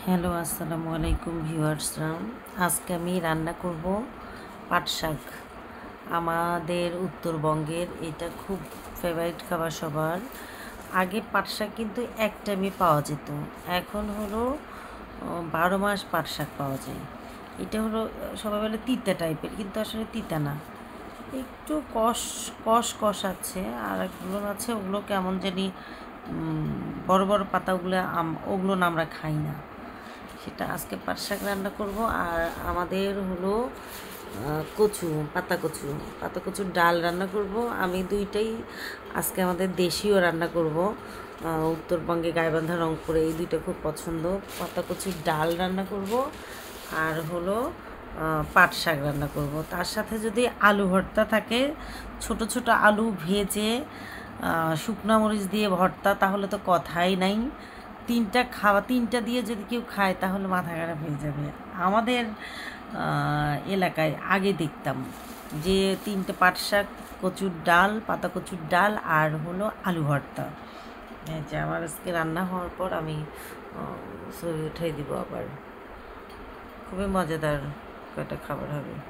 Hello, আসসালামু আলাইকুম ভিউয়ার্সরা। আজকে আমি রান্না করব পাট শাক। আমাদের উত্তরবঙ্গের এটা খুব ফেভারিট খাবার সবার। আগে পাট শাক কিন্তু এক টাইমে পাওয়া যেত, এখন হলো 12 মাস পাট শাক পাওয়া যায়। এটা হলো সবাই বলে তিতা টাইপের, কিন্তু আসলে তিতা না, একটু কষ কষ কষ আছে। আর একগুলো আছে ওগুলো কেমন জানি বড় বড় পাতাগুলো, ওগুলো না আমরা খাই না। সেটা আজকে পাট শাক রান্না করব। আর আমাদের হলো পাতা কচুর ডাল রান্না করব। আমি দুইটাই আজকে আমাদের দেশীয় রান্না করব। উত্তরবঙ্গে গাইবান্ধা, রংপুরে এই দুইটা খুব পছন্দ। পাতা কচুর ডাল রান্না করব আর হলো পাট শাক রান্না করব। তার সাথে যদি আলু ভর্তা থাকে, ছোট ছোট আলু ভেজে শুকনা মরিচ দিয়ে ভর্তা, তাহলে তো কথাই নাই। তিনটা দিয়ে যদি কেউ খায় তাহলে মাথা খারাপ হয়ে যাবে। আমাদের এলাকায় আগে দেখতাম যে 3টে পাট শাক, কচুর ডাল, পাতা কচুর ডাল আর হলো আলু ভর্তা। এই যে আমার আজকে রান্না হওয়ার পর আমি ছবি উঠাই দিব। আবার খুবই মজাদার একটা খাবার হবে।